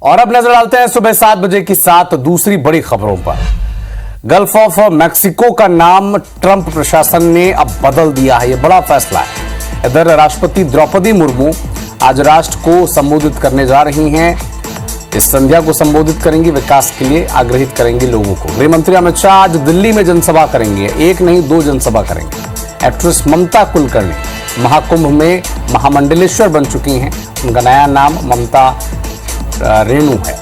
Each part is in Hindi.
और अब नजर डालते हैं सुबह 7 बजे की 7 दूसरी बड़ी खबरों पर। गल्फ ऑफ मैक्सिको का नाम ट्रंप प्रशासन ने अब बदल दिया है, यह बड़ा फैसला है। इधर राष्ट्रपति द्रौपदी मुर्मू आज राष्ट्र को संबोधित करने जा रही हैं। इस संध्या को संबोधित करेंगी, विकास के लिए आग्रहित करेंगी लोगों को। गृह मंत्री अमित शाह आज दिल्ली में जनसभा करेंगे, एक नहीं 2 जनसभा करेंगे। एक्ट्रेस ममता कुलकर्णी महाकुंभ में महामंडलेश्वर बन चुकी हैं, उनका नया नाम ममता रेणु है।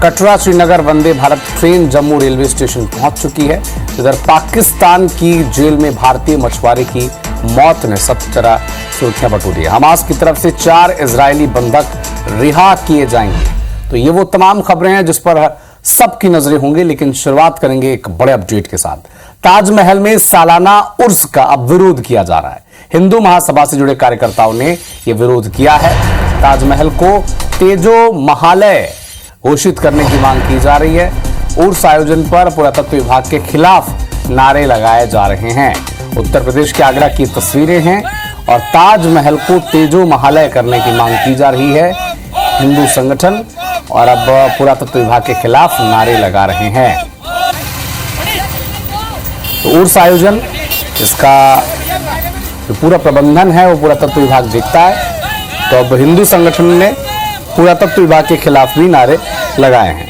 Katra Srinagar Vande Bharat train Jammu railway station पहुंच चुकी है। इधर पाकिस्तान की जेल में भारतीय मछुआरे की मौत ने सब तरह सुर्खियां बटोरी है। हमास की तरफ से 4 इजरायली बंधक रिहा किए जाएंगे। तो ये वो तमाम खबरें हैं जिस पर सबकी नजरें होंगी, लेकिन शुरुआत करेंगे एक बड़े अपडेट के साथ। ताजमहल में सालाना उर्स का अब विरोध किया जा रहा है। हिंदू महासभा से जुड़े कार्यकर्ताओं ने यह विरोध किया है। ताजमहल को तेजो महालय घोषित करने की मांग की जा रही है। उर्स आयोजन पर पुरातत्व विभाग के खिलाफ नारे लगाए जा रहे हैं। उत्तर प्रदेश के आगरा की तस्वीरें हैं और ताजमहल को तेजो महालय करने की मांग की जा रही है। हिंदू संगठन और अब पुरातत्व विभाग के खिलाफ नारे लगा रहे हैं। तो उर्स आयोजन, इसका जो पूरा प्रबंधन है वो पुरातत्व विभाग देखता है। तो अब हिंदू संगठन ने पुरातत्व विभाग के खिलाफ भी नारे लगाए हैं।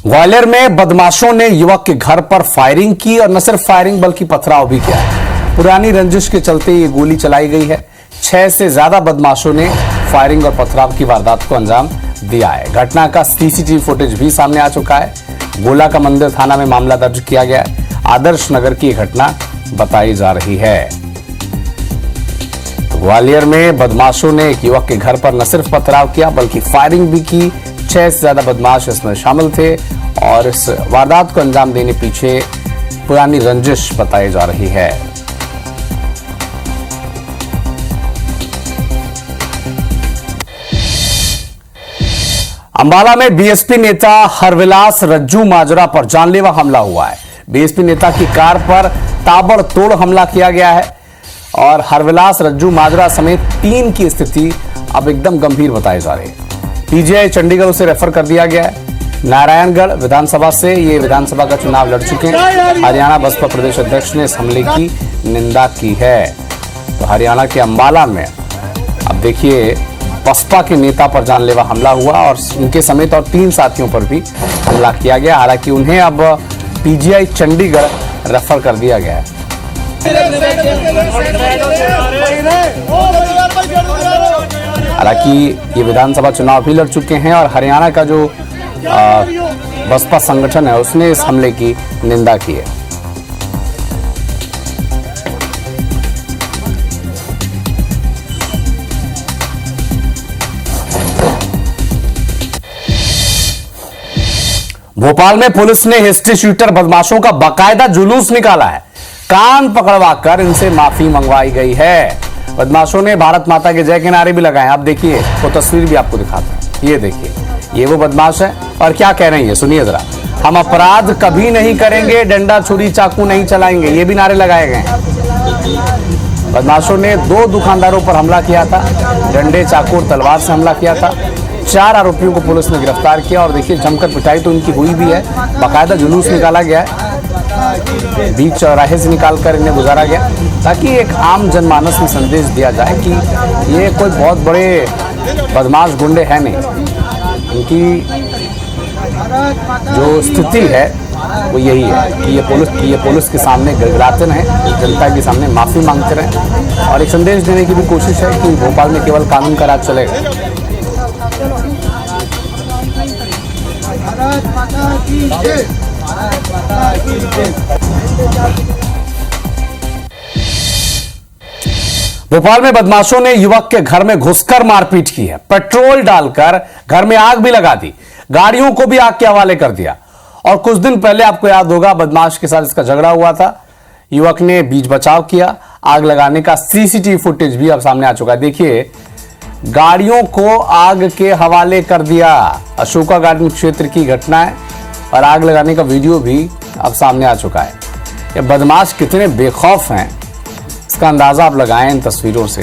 ग्वालियर में बदमाशों ने युवक के घर पर फायरिंग की और न सिर्फ फायरिंग बल्कि पथराव भी किया। पुरानी रंजिश के चलते ये गोली चलाई गई है। 6 से ज्यादा बदमाशों ने फायरिंग और पथराव की वारदात को अंजाम दिया है। घटना का सीसीटीवी फुटेज भी सामने आ चुका है। गोला का मंदिर थाना में मामला दर्ज किया गया है। आदर्श नगर की घटना बताई जा रही है। तो ग्वालियर में बदमाशों ने एक युवक के घर पर न सिर्फ पथराव किया बल्कि फायरिंग भी की। 6 से ज्यादा बदमाश इसमें शामिल थे और इस वारदात को अंजाम देने पीछे पुरानी रंजिश बताई जा रही है। अंबाला में बीएसपी नेता हरविलास रज्जू माजरा पर जानलेवा हमला हुआ है। बीएसपी नेता की कार पर ताबड़तोड़ हमला किया गया है और हरविलास रज्जू माजरा समेत 3 की स्थिति अब एकदम गंभीर बताई जा रही है। पीजीआई चंडीगढ़ उसे रेफर कर दिया गया है। नारायणगढ़ विधानसभा से ये विधानसभा का चुनाव लड़ चुके हैं। हरियाणा बसपा प्रदेश अध्यक्ष ने इस हमले की निंदा की है। तो हरियाणा के अंबाला में अब देखिए बसपा के नेता पर जानलेवा हमला हुआ और उनके समेत और 3 साथियों पर भी हमला किया गया। हालांकि उन्हें अब पीजीआई चंडीगढ़ रेफर कर दिया गया है। हालांकि ये विधानसभा चुनाव भी लड़ चुके हैं और हरियाणा का जो बसपा संगठन है उसने इस हमले की निंदा की है। भोपाल में पुलिस ने हिस्ट्री शीटर बदमाशों का बाकायदा जुलूस निकाला है। कान पकड़वाकर इनसे माफी मंगवाई गई है। बदमाशों ने भारत माता के जय के नारे भी लगाए। आप देखिए, वो तस्वीर भी आपको दिखाता है। ये देखिए, ये वो बदमाश है और क्या कह रही है, सुनिए जरा। हम अपराध कभी नहीं करेंगे, डंडा छुरी चाकू नहीं चलाएंगे, ये भी नारे लगाए गए हैं। बदमाशों ने 2 दुकानदारों पर हमला किया था, डंडे चाकू और तलवार से हमला किया था। 4 आरोपियों को पुलिस ने गिरफ्तार किया और देखिए जमकर पिटाई तो इनकी हुई भी है। बाकायदा जुलूस निकाला गया है, बीच चौराहे से निकालकर इन्हें गुजारा गया ताकि एक आम जनमानस में संदेश दिया जाए कि ये कोई बहुत बड़े बदमाश गुंडे हैं नहीं। इनकी जो स्थिति है वो यही है कि ये पुलिस के सामने गिड़गिड़ाते रहें, जनता के सामने माफी मांगते रहें और एक संदेश देने की भी कोशिश है कि भोपाल में केवल कानून का राज चलेगा। भोपाल में बदमाशों ने युवक के घर में घुसकर मारपीट की है। पेट्रोल डालकर घर में आग भी लगा दी, गाड़ियों को भी आग के हवाले कर दिया। और कुछ दिन पहले आपको याद होगा बदमाश के साथ इसका झगड़ा हुआ था। युवक ने बीच बचाव किया, आग लगाने का सीसीटीवी फुटेज भी अब सामने आ चुका है। देखिए, गाड़ियों को आग के हवाले कर दिया। अशोका गार्डन क्षेत्र की घटना है और आग लगाने का वीडियो भी अब सामने आ चुका है। ये बदमाश कितने बेखौफ हैं, इसका अंदाजा आप लगाएं इन तस्वीरों से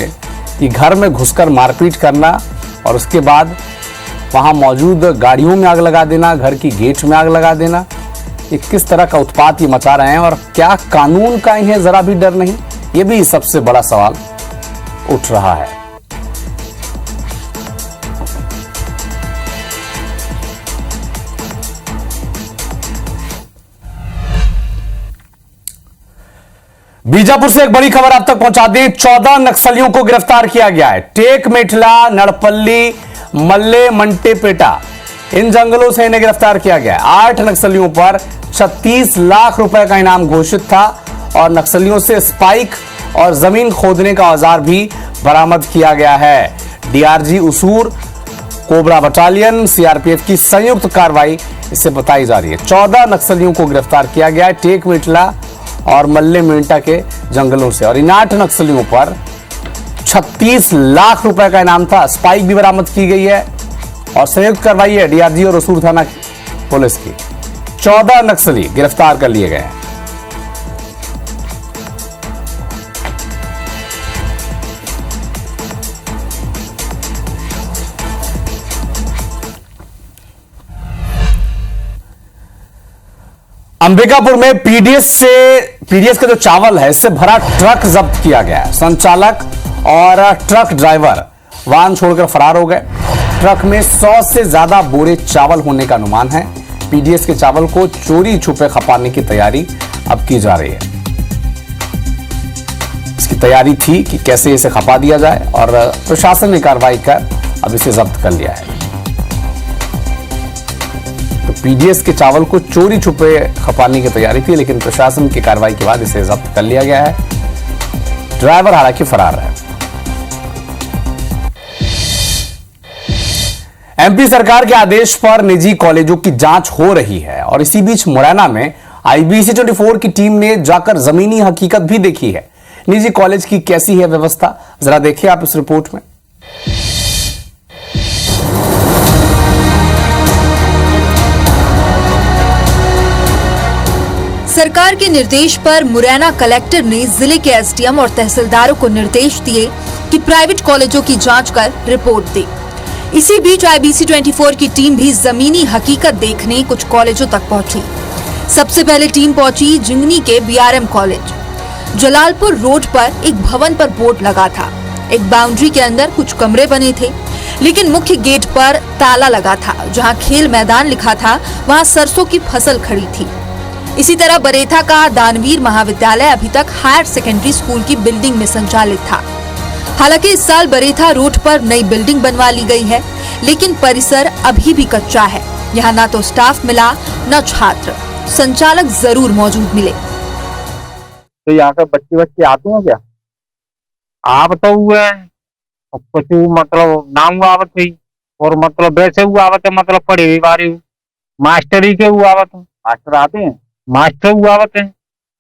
कि घर में घुसकर मारपीट करना और उसके बाद वहां मौजूद गाड़ियों में आग लगा देना, घर की गेट में आग लगा देना, ये किस तरह का उत्पात ये मचा रहे हैं और क्या कानून का इन्हें जरा भी डर नहीं, ये भी सबसे बड़ा सवाल उठ रहा है। बीजापुर से एक बड़ी खबर आप तक पहुंचा दी। 14 नक्सलियों को गिरफ्तार किया गया है। टेक मेठला, नड़पल्ली, मल्ले, मंटेपेटा, इन जंगलों से इन्हें गिरफ्तार किया गया है। 8 नक्सलियों पर 36 लाख रुपए का इनाम घोषित था और नक्सलियों से स्पाइक और जमीन खोदने का औजार भी बरामद किया गया है। DRG Usur, cobra battalion, CRPF की संयुक्त कार्रवाई इससे बताई जा रही है। 14 नक्सलियों को गिरफ्तार किया गया है टेक मेठला और मल्ले मेंटा के जंगलों से और इन 8 नक्सलियों पर 36 लाख रुपए का इनाम था। स्पाइक भी बरामद की गई है और संयुक्त कार्रवाई है डीआरजी और उसूर थाना पुलिस की। 14 नक्सली गिरफ्तार कर लिए गए हैं। अंबिकापुर में पीडीएस का जो चावल है इससे भरा ट्रक जब्त किया गया है। संचालक और ट्रक ड्राइवर वाहन छोड़कर फरार हो गए। ट्रक में 100 से ज्यादा बोरे चावल होने का अनुमान है। पीडीएस के चावल को चोरी छुपे खपाने की तैयारी अब की जा रही है। इसकी तैयारी थी कि कैसे इसे खपा दिया जाए और प्रशासन ने कार्रवाई कर अब इसे जब्त कर लिया है। तो पीडीएस के चावल को चोरी छुपे खपाने की तैयारी थी, लेकिन प्रशासन की कार्रवाई के बाद इसे जब्त कर लिया गया है। ड्राइवर हालांकि फरार है। एमपी सरकार के आदेश पर निजी कॉलेजों की जांच हो रही है और इसी बीच मुरैना में आईबीसी 24 की टीम ने जाकर जमीनी हकीकत भी देखी है। निजी कॉलेज की कैसी है व्यवस्था, जरा देखिए आप इस रिपोर्ट में। सरकार के निर्देश पर मुरैना कलेक्टर ने जिले के एसडीएम और तहसीलदारों को निर्देश दिए कि प्राइवेट कॉलेजों की जांच कर रिपोर्ट दे। इसी बीच आईबीसी 24 की टीम भी जमीनी हकीकत देखने कुछ कॉलेजों तक पहुंची। सबसे पहले टीम पहुंची जिंगनी के बीआरएम कॉलेज। जलालपुर रोड पर एक भवन पर बोर्ड लगा था। एक बाउंड्री के अंदर कुछ कमरे बने थे, लेकिन मुख्य गेट पर ताला लगा था। जहां खेल मैदान लिखा था, वहां सरसों की फसल खड़ी थी। इसी तरह बरेठा का दानवीर महाविद्यालय अभी तक हायर सेकेंडरी स्कूल की बिल्डिंग में संचालित था। हालांकि इस साल बरेठा रोड पर नई बिल्डिंग बनवा ली गई है, लेकिन परिसर अभी भी कच्चा है। यहाँ न तो स्टाफ मिला, न छात्र। संचालक जरूर मौजूद मिले। तो यहाँ के बच्चे आते हैं क्या? आप तो हुए कुछ मतलब नाम आवत हुई और मतलब वैसे हुआ आवत है, मतलब पढ़े हुई बारी मास्टरी के हुआ आवत है। मास्टर आते हैं, मास्टर हुआ आवत है।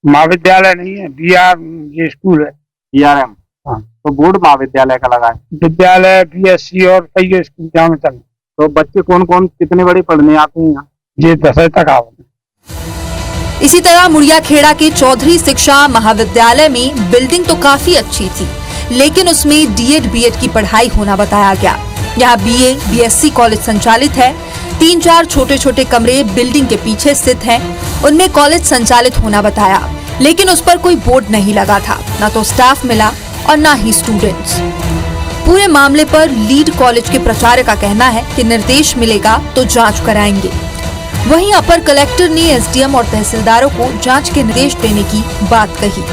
महाविद्यालय नहीं है, बीआर ये स्कूल है बीआरएम। हाँ, तो बोर्ड महाविद्यालय का लगा है। विद्यालय बीएससी और कई स्कूल जहाँ में चल। तो बच्चे कौन कौन कितने बड़े पढ़ने आते हैं? ये 10वीं तक आवत है। इसी तरह मुड़िया खेड़ा के चौधरी शिक्षा महाविद्यालय में बिल्डिंग तो काफी अच्छी थी, लेकिन उसमें डीएड बीएड की पढ़ाई होना बताया गया। यहाँ बीए बीएससी कॉलेज संचालित है। 3-4 छोटे छोटे कमरे बिल्डिंग के पीछे स्थित हैं। उनमें कॉलेज संचालित होना बताया, लेकिन उस पर कोई बोर्ड नहीं लगा था। न तो स्टाफ मिला और न ही स्टूडेंट्स। पूरे मामले पर लीड कॉलेज के प्राचार्य का कहना है कि निर्देश मिलेगा तो जांच कराएंगे। वहीं अपर कलेक्टर ने एसडीएम और तहसीलदारों को जांच के निर्देश देने की बात कही।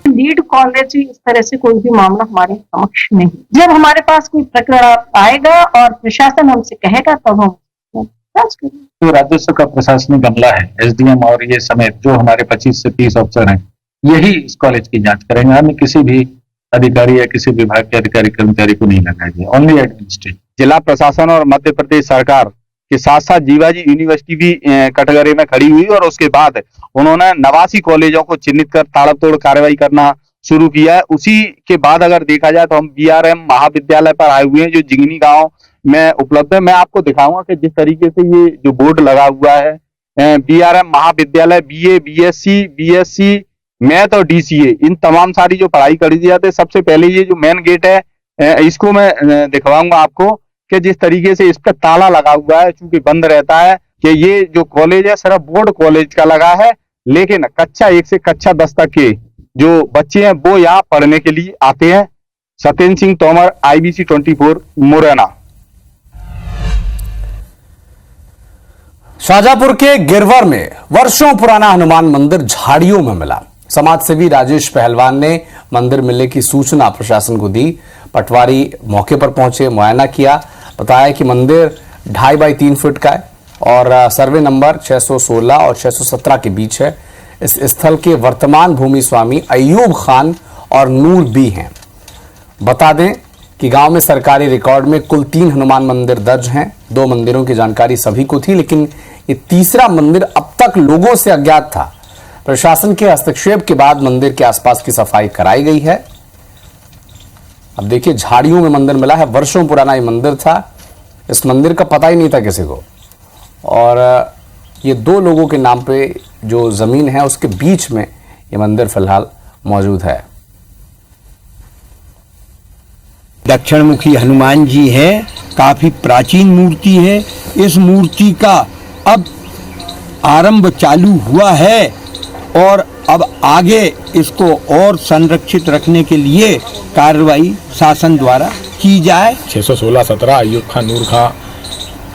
लीड कॉलेज इस तरह से कोई भी मामला हमारे समक्ष नहीं। जब हमारे पास कोई प्रकरण आएगा और प्रशासन हमसे कहेगा तब हम जांच करेंगे। तो राजस्व का प्रशासनिक अमला है, एसडीएम और ये समेत जो हमारे 25 से 30 अफसर हैं, यही इस कॉलेज की जांच करेंगे। हमने किसी भी अधिकारी या किसी विभाग के अधिकारी कर्मचारी को नहीं लगाएंगे, ओनली एडमिनिस्ट्रेटिव। जिला प्रशासन और मध्य प्रदेश सरकार के साथ साथ जीवाजी यूनिवर्सिटी भी कटघरे में खड़ी हुई और उसके बाद उन्होंने 89 कॉलेजों को चिन्हित कर ताबड़तोड़ कार्रवाई करना शुरू किया है। उसी के बाद अगर देखा जाए तो हम बीआरएम महाविद्यालय पर आए हुए हैं, जो जिंगनी गांव में उपलब्ध है। मैं आपको दिखाऊंगा कि जिस तरीके से ये जो बोर्ड लगा हुआ है, बीआरएम महाविद्यालय बीए बीएससी बीएससी मैथ और DCA, इन तमाम सारी जो पढ़ाई करी जाती है। सबसे पहले ये जो मेन गेट है, इसको मैं दिखवाऊंगा आपको कि जिस तरीके से इस पर ताला लगा हुआ है, चूंकि बंद रहता है, कि ये जो कॉलेज है सिर्फ बोर्ड कॉलेज का लगा है, लेकिन कक्षा 1 से कक्षा 10 तक के जो बच्चे हैं वो यहाँ पढ़ने के लिए आते हैं। सत्येंद्र सिंह तोमर, IBC 24 मुरैना। शाहजहांपुर के गिरवर में वर्षों पुराना हनुमान मंदिर झाड़ियों में मिला। समाज सेवी राजेश पहलवान ने मंदिर मिलने की सूचना प्रशासन को दी। पटवारी मौके पर पहुंचे, मुआयना किया। बताया कि मंदिर 2.5 बाई 3 फीट का है और सर्वे नंबर 616 और 617 के बीच है। इस स्थल के वर्तमान भूमि स्वामी अयूब खान और नूर बी हैं। बता दें कि गांव में सरकारी रिकॉर्ड में कुल 3 हनुमान मंदिर दर्ज हैं। 2 मंदिरों की जानकारी सभी को थी, लेकिन ये तीसरा मंदिर अब तक लोगों से अज्ञात था। प्रशासन के हस्तक्षेप के बाद मंदिर के आसपास की सफाई कराई गई है। अब देखिए, झाड़ियों में मंदिर मिला है। वर्षों पुराना ये मंदिर था। इस मंदिर का पता ही नहीं था किसी को, और ये 2 लोगों के नाम पे जो जमीन है उसके बीच में ये मंदिर फिलहाल मौजूद है। दक्षिणमुखी हनुमान जी हैं, काफी प्राचीन मूर्ति है। इस मूर्ति का अब आरंभ चालू हुआ है और अब आगे इसको और संरक्षित रखने के लिए कार्रवाई शासन द्वारा की जाए। 616-17 अयूब खान नूर खां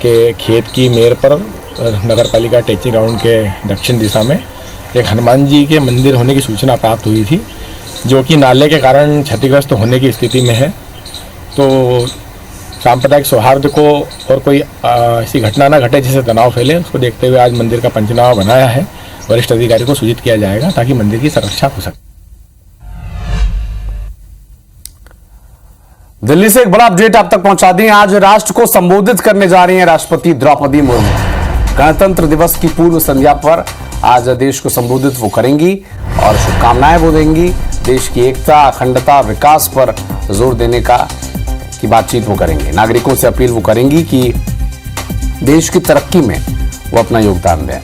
के खेत की मेर पर नगर पालिका टेची ग्राउंड के दक्षिण दिशा में एक हनुमान जी के मंदिर होने की सूचना प्राप्त हुई थी, जो कि नाले के कारण क्षतिग्रस्त होने की स्थिति में है। तो सांप्रदायिक सौहार्द को और कोई ऐसी घटना ना घटे जिससे तनाव फैले, उसको देखते हुए आज मंदिर का पंचनामा बनाया है। वरिष्ठ अधिकारी को सूचित किया जाएगा ताकि मंदिर की सुरक्षा हो सके। दिल्ली से एक बड़ा अपडेट आप तक पहुंचा दें। आज राष्ट्र को संबोधित करने जा रही हैं राष्ट्रपति द्रौपदी मुर्मू। गणतंत्र दिवस की पूर्व संध्या पर आज देश को संबोधित वो करेंगी और शुभकामनाएं वो देंगी। देश की एकता, अखंडता, विकास पर जोर देने की बातचीत वो करेंगे। नागरिकों से अपील वो करेंगी कि देश की तरक्की में वो अपना योगदान दें।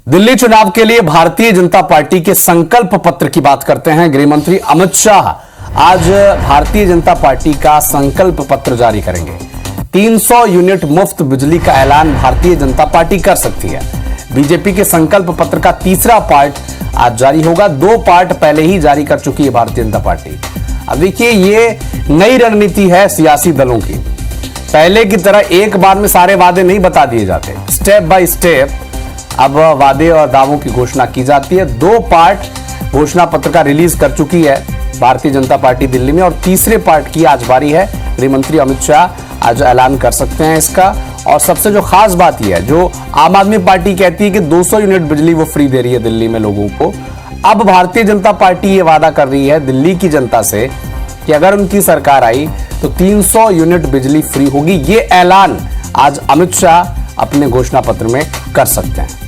दिल्ली चुनाव के लिए भारतीय जनता पार्टी के संकल्प पत्र की बात करते हैं। गृह मंत्री अमित शाह आज भारतीय जनता पार्टी का संकल्प पत्र जारी करेंगे। 300 यूनिट मुफ्त बिजली का ऐलान भारतीय जनता पार्टी कर सकती है। बीजेपी के संकल्प पत्र का तीसरा पार्ट आज जारी होगा। 2 पार्ट पहले ही जारी कर चुकी है भारतीय जनता पार्टी। अब देखिए, ये नई रणनीति है सियासी दलों की। पहले की तरह एक बार में सारे वादे नहीं बता दिए जाते, स्टेप बाय स्टेप अब वादे और दावों की घोषणा की जाती है। 2 पार्ट घोषणा पत्र का रिलीज कर चुकी है भारतीय जनता पार्टी दिल्ली में, और तीसरे पार्ट की आज बारी है। गृह मंत्री अमित शाह आज ऐलान कर सकते हैं इसका। और सबसे जो खास बात यह है, जो आम आदमी पार्टी कहती है कि 200 यूनिट बिजली वो फ्री दे रही है दिल्ली में लोगों को, अब भारतीय जनता पार्टी ये वादा कर रही है दिल्ली की जनता से कि अगर उनकी सरकार आई तो 300 यूनिट बिजली फ्री होगी। ये ऐलान आज अमित शाह अपने घोषणा पत्र में कर सकते हैं।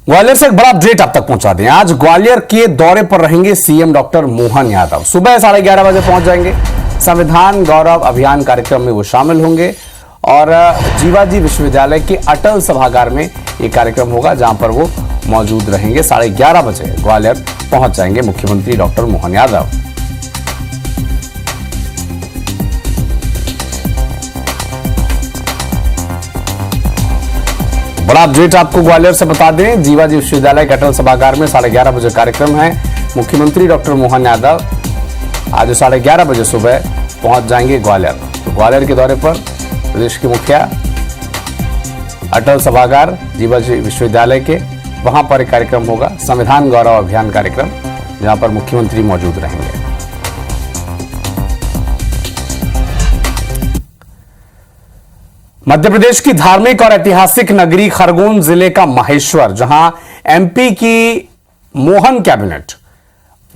ग्वालियर से एक बड़ा अपडेट आप तक पहुंचा दें। आज ग्वालियर के दौरे पर रहेंगे सीएम डॉक्टर मोहन यादव। सुबह 11:30 बजे पहुंच जाएंगे। संविधान गौरव अभियान कार्यक्रम में वो शामिल होंगे और जीवाजी विश्वविद्यालय के अटल सभागार में ये कार्यक्रम होगा, जहां पर वो मौजूद रहेंगे। 11:30 बजे ग्वालियर पहुंच जाएंगे मुख्यमंत्री डॉक्टर मोहन यादव। बड़ा अपडेट आपको ग्वालियर से बता दें। जीवाजी विश्वविद्यालय के अटल सभागार में 11:30 बजे कार्यक्रम है। मुख्यमंत्री डॉक्टर मोहन यादव आज 11:30 बजे सुबह पहुंच जाएंगे ग्वालियर। तो ग्वालियर के दौरे पर प्रदेश के मुखिया अटल सभागार जीवाजी विश्वविद्यालय के, वहां पर एक कार्यक्रम होगा, संविधान गौरव अभियान कार्यक्रम, जहां पर मुख्यमंत्री मौजूद रहेंगे। मध्य प्रदेश की धार्मिक और ऐतिहासिक नगरी खरगोन जिले का महेश्वर, जहां एमपी की मोहन कैबिनेट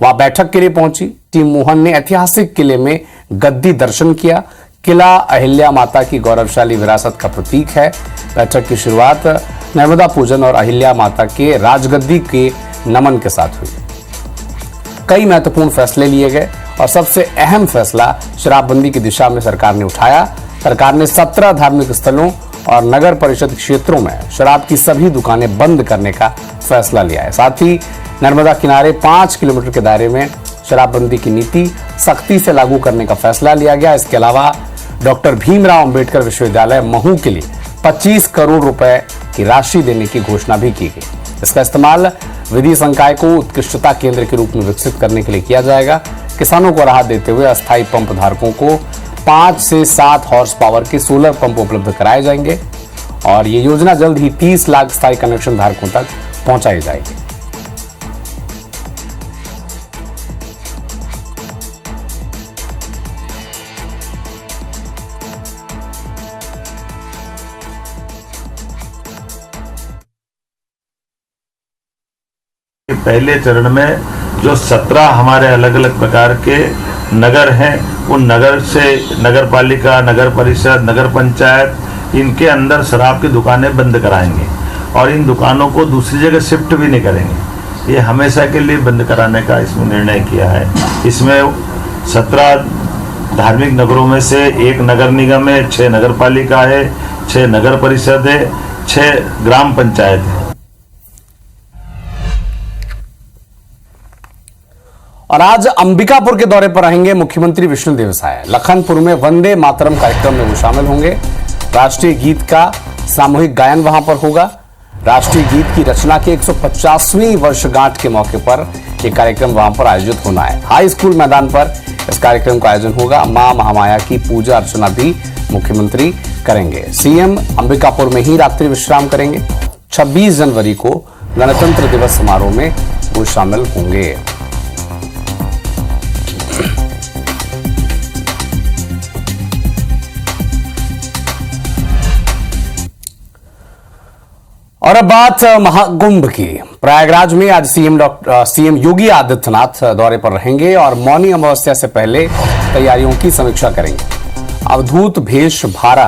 वहां बैठक के लिए पहुंची। टीम मोहन ने ऐतिहासिक किले में गद्दी दर्शन किया। किला अहिल्या माता की गौरवशाली विरासत का प्रतीक है। बैठक की शुरुआत नर्मदा पूजन और अहिल्या माता के राजगद्दी के नमन के साथ हुई। कई महत्वपूर्ण फैसले लिए गए और सबसे अहम फैसला शराबबंदी की दिशा में सरकार ने उठाया। सरकार ने 17 धार्मिक स्थलों और नगर परिषद क्षेत्रों में शराब की सभी दुकानें बंद करने का फैसला लिया है। साथ ही नर्मदा किनारे 5 किलोमीटर के दायरे में शराबबंदी की नीति सख्ती से लागू करने का फैसला लिया गया। इसके अलावा डॉक्टर भीमराव अंबेडकर विश्वविद्यालय महू के लिए 25 करोड़ रुपए की राशि देने की घोषणा भी की गई। इसका इस्तेमाल विधि संकाय को उत्कृष्टता केंद्र के रूप में विकसित करने के लिए किया जाएगा। किसानों को राहत देते हुए अस्थायी पंप धारकों को 5 से 7 हॉर्स पावर के सोलर पंप उपलब्ध कराए जाएंगे और ये योजना जल्द ही 30 लाख स्थायी कनेक्शन धारकों तक पहुंचाई जाएगी। पहले चरण में जो 17 हमारे अलग अलग प्रकार के नगर हैं, उन नगर से नगर पालिका, नगर परिषद, नगर पंचायत, इनके अंदर शराब की दुकानें बंद कराएंगे और इन दुकानों को दूसरी जगह शिफ्ट भी नहीं करेंगे। ये हमेशा के लिए बंद कराने का इसमें निर्णय किया है। इसमें 17 धार्मिक नगरों में से 1 नगर निगम है, 6 नगर पालिका है, 6 नगर परिषद है, 6 ग्राम पंचायत है। और आज अंबिकापुर के दौरे पर रहेंगे मुख्यमंत्री विष्णुदेव साय। लखनपुर में वंदे मातरम कार्यक्रम में वो शामिल होंगे। राष्ट्रीय गीत का सामूहिक गायन वहां पर होगा। राष्ट्रीय गीत की रचना के 150वीं वर्षगांठ के मौके पर यह कार्यक्रम वहां पर आयोजित होना है। हाई स्कूल मैदान पर इस कार्यक्रम का आयोजन होगा। मां महामाया की पूजा अर्चना भी मुख्यमंत्री करेंगे। सीएम अंबिकापुर में ही रात्रि विश्राम करेंगे। 26 जनवरी को गणतंत्र दिवस समारोह में वो शामिल होंगे। और अब बात महाकुंभ की। प्रयागराज में आज सीएम योगी आदित्यनाथ दौरे पर रहेंगे और मौनी अमावस्या से पहले तैयारियों की समीक्षा करेंगे। अवधूत भेष भारा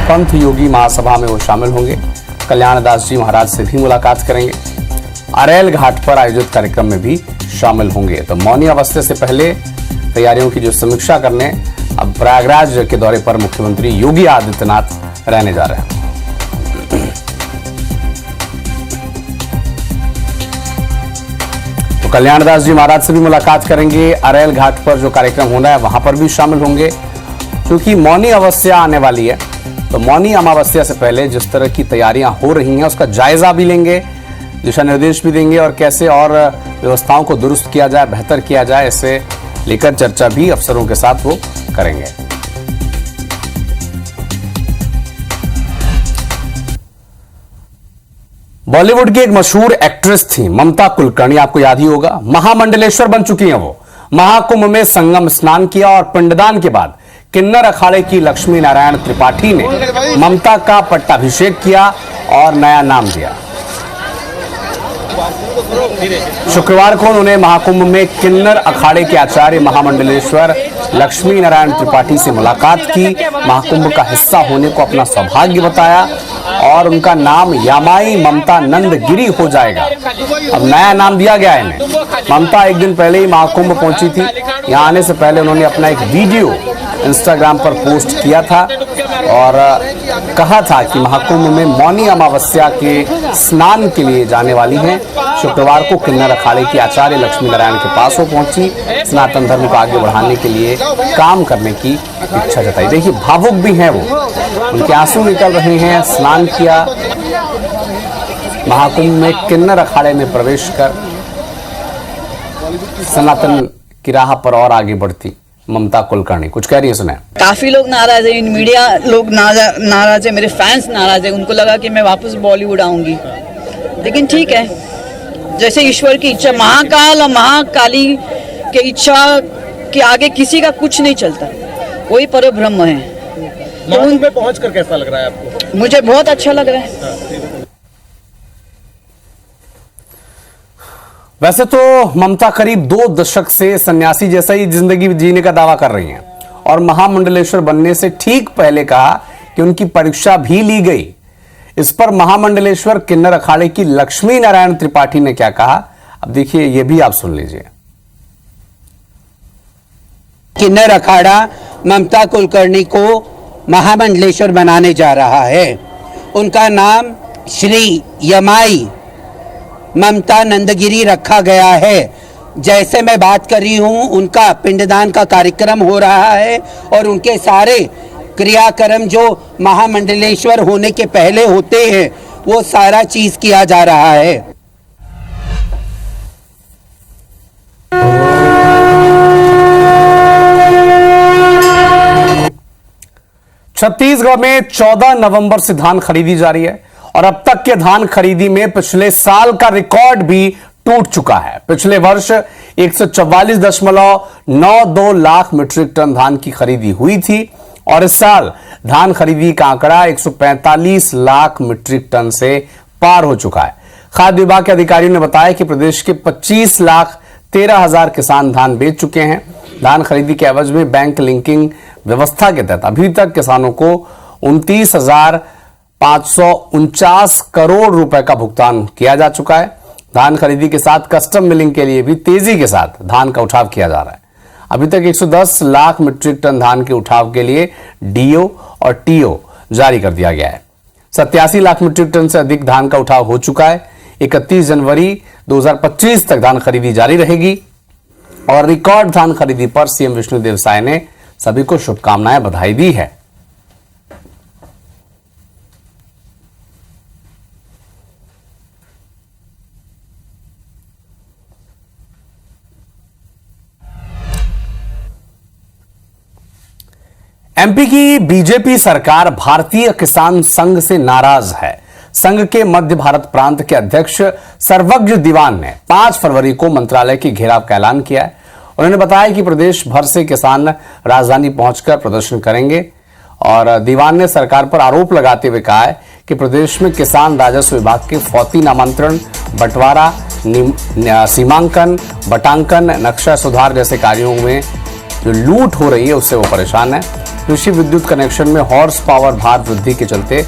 पंथ योगी महासभा में वो शामिल होंगे। कल्याण दास जी महाराज से भी मुलाकात करेंगे। अरेल घाट पर आयोजित कार्यक्रम में भी शामिल होंगे। तो मौनी अमावस्या से पहले तैयारियों की जो समीक्षा करने अब प्रयागराज के दौरे पर मुख्यमंत्री योगी आदित्यनाथ रहने जा रहे हैं। तो कल्याणदास जी महाराज से भी मुलाकात करेंगे। अरेल घाट पर जो कार्यक्रम होना है वहां पर भी शामिल होंगे। क्योंकि मौनी अमावस्या आने वाली है, तो मौनी अमावस्या से पहले जिस तरह की तैयारियां हो रही हैं उसका जायजा भी लेंगे, दिशा निर्देश भी देंगे और कैसे और व्यवस्थाओं को दुरुस्त किया जाए, बेहतर किया जाए, इसे लेकर चर्चा भी अफसरों के साथ वो करेंगे। बॉलीवुड की एक मशहूर एक्ट्रेस थी ममता कुलकर्णी, आपको याद ही होगा। महामंडलेश्वर बन चुकी हैं वो। महाकुंभ में संगम स्नान किया और पिंडदान के बाद किन्नर अखाड़े की लक्ष्मी नारायण त्रिपाठी ने ममता का पट्टाभिषेक किया और नया नाम दिया। शुक्रवार को उन्होंने महाकुंभ में किन्नर अखाड़े के आचार्य महामंडलेश्वर लक्ष्मी नारायण त्रिपाठी से मुलाकात की। महाकुंभ का हिस्सा होने को अपना सौभाग्य बताया और उनका नाम यामाई ममता नंद गिरी हो जाएगा। अब नया नाम दिया गया है इन्हें। ममता एक दिन पहले ही महाकुंभ पहुंची थी। यहां आने से पहले उन्होंने अपना एक वीडियो इंस्टाग्राम पर पोस्ट किया था और कहा था कि महाकुंभ में मौनी अमावस्या के स्नान के लिए जाने वाली हैं। शुक्रवार को किन्नर अखाड़े की आचार्य लक्ष्मी नारायण के पास वो पहुंची, सनातन धर्म को आगे बढ़ाने के लिए काम करने की इच्छा जताई। देखिए भावुक भी हैं वो, उनके आंसू निकल रहे हैं। स्नान किया, महाकुंभ में किन्नर अखाड़े में प्रवेश कर सनातन की राह पर और आगे बढ़ती ममता कुलकर्णी कुछ कह रही है, सुने। काफी लोग नाराज है, मीडिया लोग नाराज है, मेरे फैंस नाराज है। उनको लगा कि मैं वापस बॉलीवुड आऊंगी, लेकिन ठीक है, जैसे ईश्वर की इच्छा। महाकाल और महाकाली के इच्छा के आगे किसी का कुछ नहीं चलता, वही परब्रह्म है। तो उनमें पहुंचकर कैसा लग रहा है आपको? मुझे बहुत अच्छा लग रहा है। वैसे तो ममता करीब 2 दशक से सन्यासी जैसा ही जिंदगी जीने का दावा कर रही हैं और महामंडलेश्वर बनने से ठीक पहले कहा कि उनकी परीक्षा भी ली गई। इस पर महामंडलेश्वर किन्नर अखाड़े की लक्ष्मी नारायण त्रिपाठी ने क्या कहा, अब देखिए, ये भी आप सुन लीजिए। किन्नर अखाड़ा ममता कुलकर्णी को महामंडलेश्वर बनाने जा रहा है। उनका नाम श्री यमाई ममता नंदगिरी रखा गया है। जैसे मैं बात कर रही हूँ, उनका पिंडदान का कार्यक्रम हो रहा है और उनके सारे क्रियाक्रम जो महामंडलेश्वर होने के पहले होते हैं, वो सारा चीज किया जा रहा है। छत्तीसगढ़ में 14 नवंबर से धान खरीदी जारी है और अब तक के धान खरीदी में पिछले साल का रिकॉर्ड भी टूट चुका है। पिछले वर्ष 144.92 लाख मीट्रिक टन धान की खरीदी हुई थी और इस साल धान खरीदी का आंकड़ा 145 लाख मीट्रिक टन से पार हो चुका है। खाद्य विभाग के अधिकारियों ने बताया कि प्रदेश के 25,13,000 किसान धान बेच चुके हैं। धान खरीदी के एवज में बैंक लिंकिंग व्यवस्था के तहत अभी तक किसानों को 29,549 करोड़ रुपए का भुगतान किया जा चुका है। धान खरीदी के साथ कस्टम मिलिंग के लिए भी तेजी के साथ धान का उठाव किया जा रहा है। अभी तक 110 लाख मीट्रिक टन धान के उठाव के लिए डीओ और टीओ जारी कर दिया गया है। 87 लाख मीट्रिक टन से अधिक धान का उठाव हो चुका है। 31 जनवरी 2025 तक धान खरीदी जारी रहेगी और रिकॉर्ड धान खरीदी पर सीएम विष्णुदेव साय ने सभी को शुभकामनाएं, बधाई दी है। एमपी की बीजेपी सरकार भारतीय किसान संघ से नाराज है। संघ के मध्य भारत प्रांत के अध्यक्ष सर्वज्ञ दीवान ने 5 फरवरी को मंत्रालय के घेराव का ऐलान किया है। उन्होंने बताया कि प्रदेश भर से किसान राजधानी पहुंचकर प्रदर्शन करेंगे और दीवान ने सरकार पर आरोप लगाते हुए कहा है कि प्रदेश में किसान राजस्व विभाग के फौती नामांतरण, बंटवारा, सीमांकन, बटांकन, नक्शा सुधार जैसे कार्यों में जो लूट हो रही है उससे वो परेशान है। कृषि विद्युत कनेक्शन में हॉर्स पावर भार वृद्धि के चलते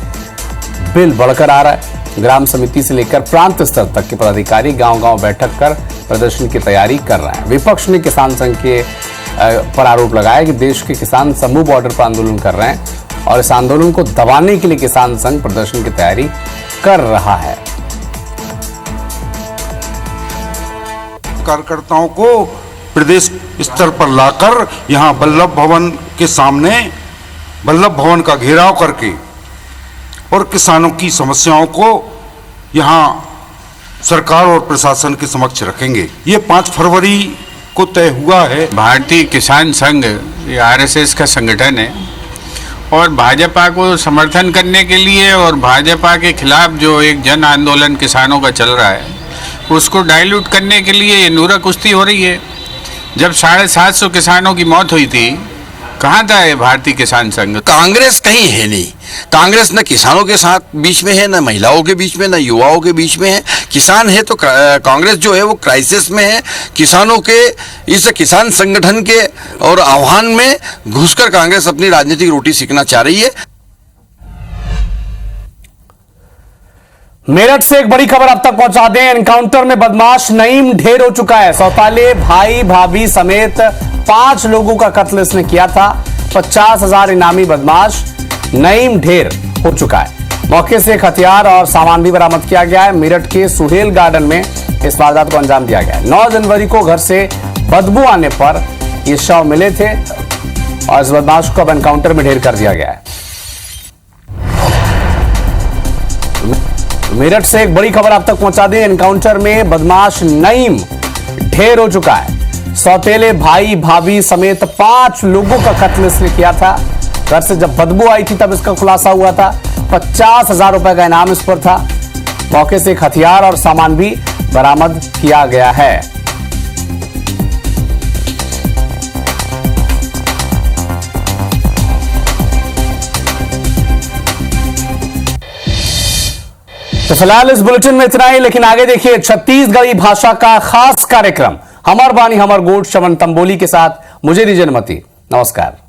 बिल बढ़कर आ रहा है। ग्राम समिति से लेकर प्रांत स्तर तक के पदाधिकारी गांव-गांव बैठक कर प्रदर्शन की तैयारी कर रहे हैं। विपक्ष ने किसान संघ के पर आरोप लगाया कि देश के किसान समूह बॉर्डर पर आंदोलन कर रहे हैं और इस आंदोलन को दबाने के लिए किसान संघ प्रदर्शन की तैयारी कर रहा है। कार्यकर्ताओं को प्रदेश स्तर पर लाकर यहाँ वल्लभ भवन के सामने वल्लभ भवन का घेराव करके और किसानों की समस्याओं को यहाँ सरकार और प्रशासन के समक्ष रखेंगे। ये 5 फरवरी को तय हुआ है। भारतीय किसान संघ ये आरएसएस का संगठन है और भाजपा को समर्थन करने के लिए और भाजपा के खिलाफ जो एक जन आंदोलन किसानों का चल रहा है उसको डाइल्यूट करने के लिए ये नूरा कुश्ती हो रही है। जब 750 किसानों की मौत हुई थी, कहाँ था ये भारतीय किसान संघ? कांग्रेस कहीं है नहीं। कांग्रेस न किसानों के साथ बीच में है, न महिलाओं के बीच में, न युवाओं के बीच में है। किसान है तो कांग्रेस जो है वो क्राइसिस में है। किसानों के इस किसान संगठन के और आह्वान में घुसकर कांग्रेस अपनी राजनीतिक रोटी सीखना चाह रही है। मेरठ से एक बड़ी खबर अब तक पहुंचा दें। एनकाउंटर में बदमाश नईम ढेर हो चुका है। सौताले भाई भाभी समेत 5 लोगों का कत्ल इसने किया था। 50,000 इनामी बदमाश नईम ढेर हो चुका है। मौके से एक हथियार और सामान भी बरामद किया गया है। मेरठ के सुहेल गार्डन में इस वारदात को अंजाम दिया गया है। 9 जनवरी को घर से बदबू आने पर ये शव मिले थे और इस बदमाश को अब एनकाउंटर में ढेर कर दिया गया है। मेरठ से एक बड़ी खबर आप तक पहुंचा दें। एनकाउंटर में बदमाश नईम ढेर हो चुका है। सौतेले भाई भाभी समेत 5 लोगों का कत्ल इसने किया था। घर से जब बदबू आई थी तब इसका खुलासा हुआ था। 50,000 रुपए का इनाम इस पर था। मौके से एक हथियार और सामान भी बरामद किया गया है। तो फिलहाल इस बुलेटिन में इतना ही, लेकिन आगे देखिए छत्तीसगढ़ी भाषा का खास कार्यक्रम हमर बानी हमर गोठ श्रवण तंबोली के साथ। मुझे दीजिए अनुमति। नमस्कार।